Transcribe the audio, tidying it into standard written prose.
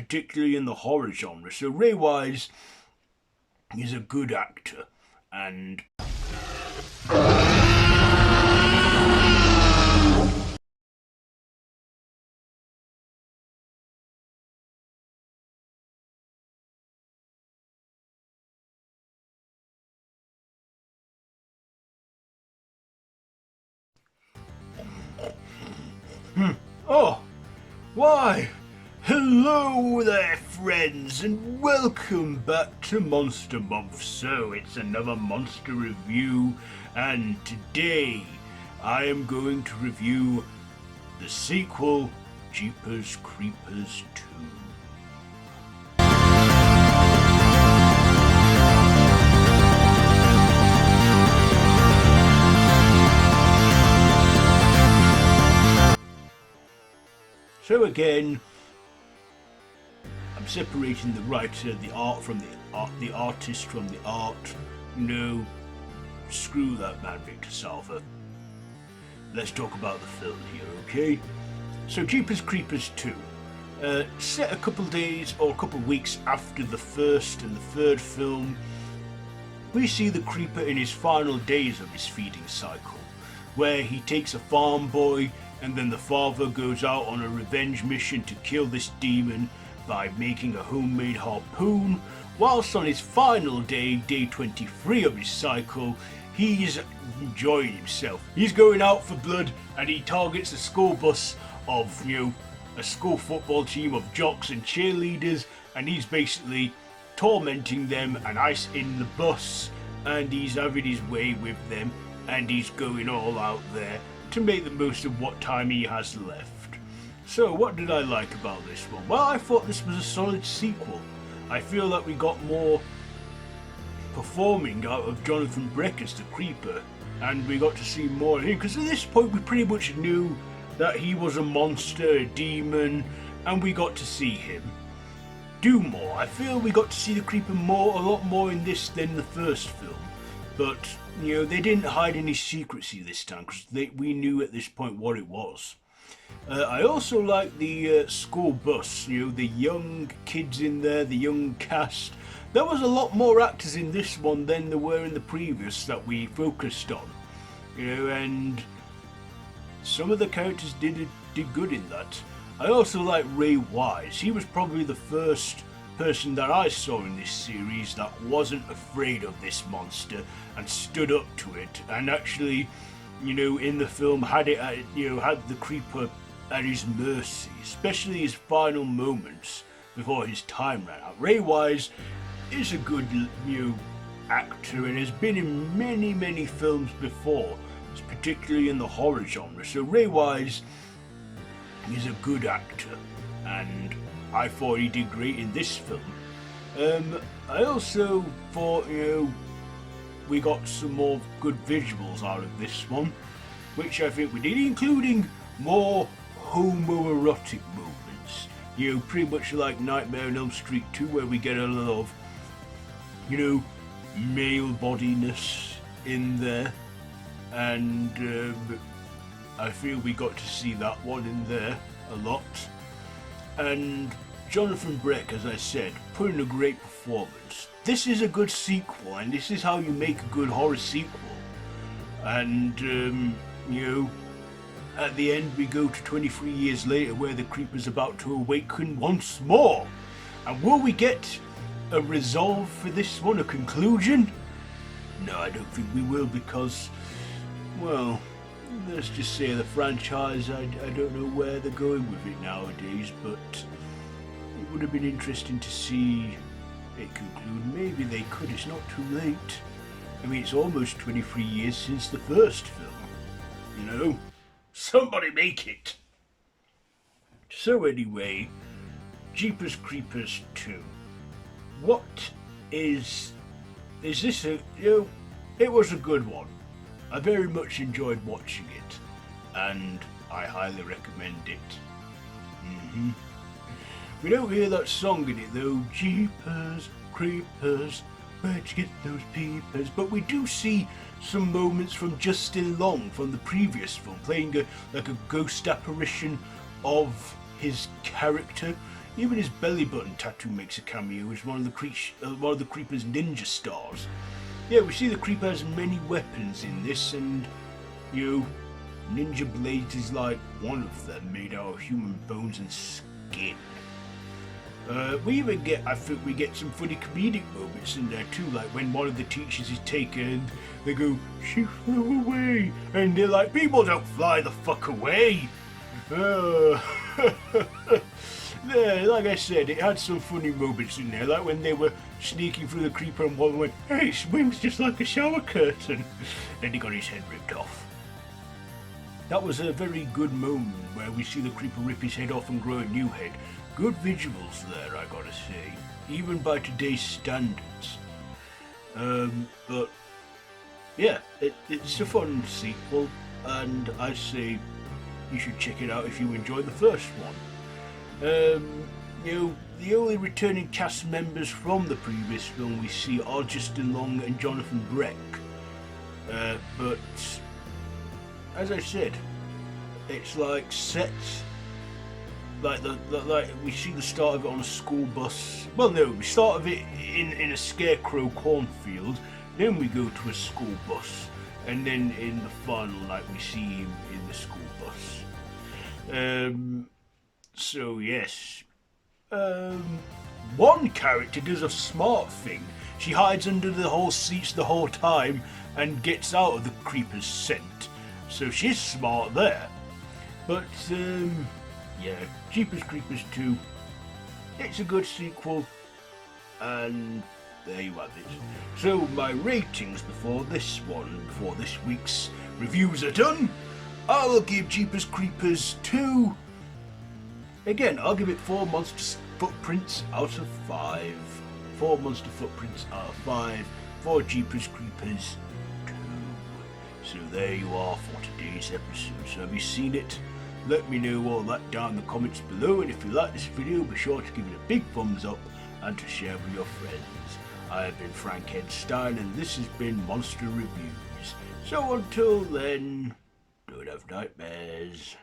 particularly in the horror genre. So Ray Wise is a good actor, and oh, why? Hello there, friends, and welcome back to Monster Month. So, it's another monster review, and today I am going to review the sequel, Jeepers Creepers 2. So again, I'm separating the writer, the art from the artist from the art. No, screw that man, Victor Salva. Let's talk about the film here, okay? So Jeepers Creepers 2, set a couple days or a couple weeks after the first and the third film, we see the Creeper in his final days of his feeding cycle, where he takes a farm boy and then the father goes out on a revenge mission to kill this demon by making a homemade harpoon, whilst on his final day, day 23 of his cycle, he's enjoying himself. He's going out for blood and he targets a school bus of, a school football team of jocks and cheerleaders, and he's basically tormenting them and ice in the bus, and he's having his way with them, and he's going all out there to make the most of what time he has left. So what did I like about this one? Well, I thought this was a solid sequel. I feel that we got more performing out of Jonathan Breck as the Creeper, and we got to see more of him, because at this point we pretty much knew that he was a monster, a demon, and we got to see him do more. I feel we got to see the Creeper a lot more in this than the first film, but they didn't hide any secrecy this time, because we knew at this point what it was. I also like the school bus, the young kids in there, the young cast. There was a lot more actors in this one than there were in the previous that we focused on, and some of the characters did good in that. I also like Ray Wise. He was probably the first person that I saw in this series that wasn't afraid of this monster and stood up to it, and actually, in the film had the Creeper at his mercy, especially his final moments before his time ran out. Ray Wise is a good actor and has been in many films before, particularly in the horror genre. So Ray Wise is a good actor, and I thought he did great in this film. I also thought, we got some more good visuals out of this one, which I think we did, including more homoerotic moments. Pretty much like Nightmare on Elm Street 2, where we get a lot of, male bodiness in there, and I feel we got to see that one in there a lot. And Jonathan Breck, as I said, put in a great performance. This is a good sequel, and this is how you make a good horror sequel. And, at the end we go to 23 years later, where the Creeper's about to awaken once more. And will we get a resolve for this one, a conclusion? No, I don't think we will, because, well, let's just say the franchise, I don't know where they're going with it nowadays, but it would have been interesting to see it conclude. Maybe they could, it's not too late. I mean, it's almost 23 years since the first film, Somebody make it! So anyway, Jeepers Creepers 2. What is this it was a good one. I very much enjoyed watching it, and I highly recommend it. We don't hear that song in it though, Jeepers Creepers, where'd you get those peepers? But we do see some moments from Justin Long from the previous film, playing like a ghost apparition of his character. Even his belly button tattoo makes a cameo as one of the Creeper's ninja stars. Yeah, we see the Creeper has many weapons in this, and Ninja Blades is like one of them, made out of human bones and skin. I think we get some funny comedic moments in there too, like when one of the teachers is taken and they go, "She flew away," and they're like, "People don't fly the fuck away." Yeah, like I said, it had some funny moments in there, like when they were sneaking through the Creeper and one went, "Hey, it swings just like a shower curtain." Then he got his head ripped off. That was a very good moment where we see the Creeper rip his head off and grow a new head. Good visuals there, I gotta say, even by today's standards. But yeah, it's a fun sequel, and I say you should check it out if you enjoyed the first one. The only returning cast members from the previous film we see are Justin Long and Jonathan Breck. But as I said, it's like set, like like we see the start of it on a school bus. Well, no, we start of it in a scarecrow cornfield, then we go to a school bus, and then in the final, like we see him in the school bus. So yes, one character does a smart thing. She hides under the whole seats the whole time and gets out of the Creeper's scent. So she's smart there. But yeah, Jeepers Creepers 2. It's a good sequel, and there you have it. So my ratings before this week's reviews are done, I will give Jeepers Creepers 2. Again, I'll give it 4 monster footprints out of 5. 4 monster footprints out of 5 for Jeepers Creepers 2. So there you are for today's episode. So have you seen it? Let me know all that down in the comments below, and if you like this video, be sure to give it a big thumbs up and to share with your friends. I have been Stein, and this has been Monster Reviews. So until then, don't have nightmares.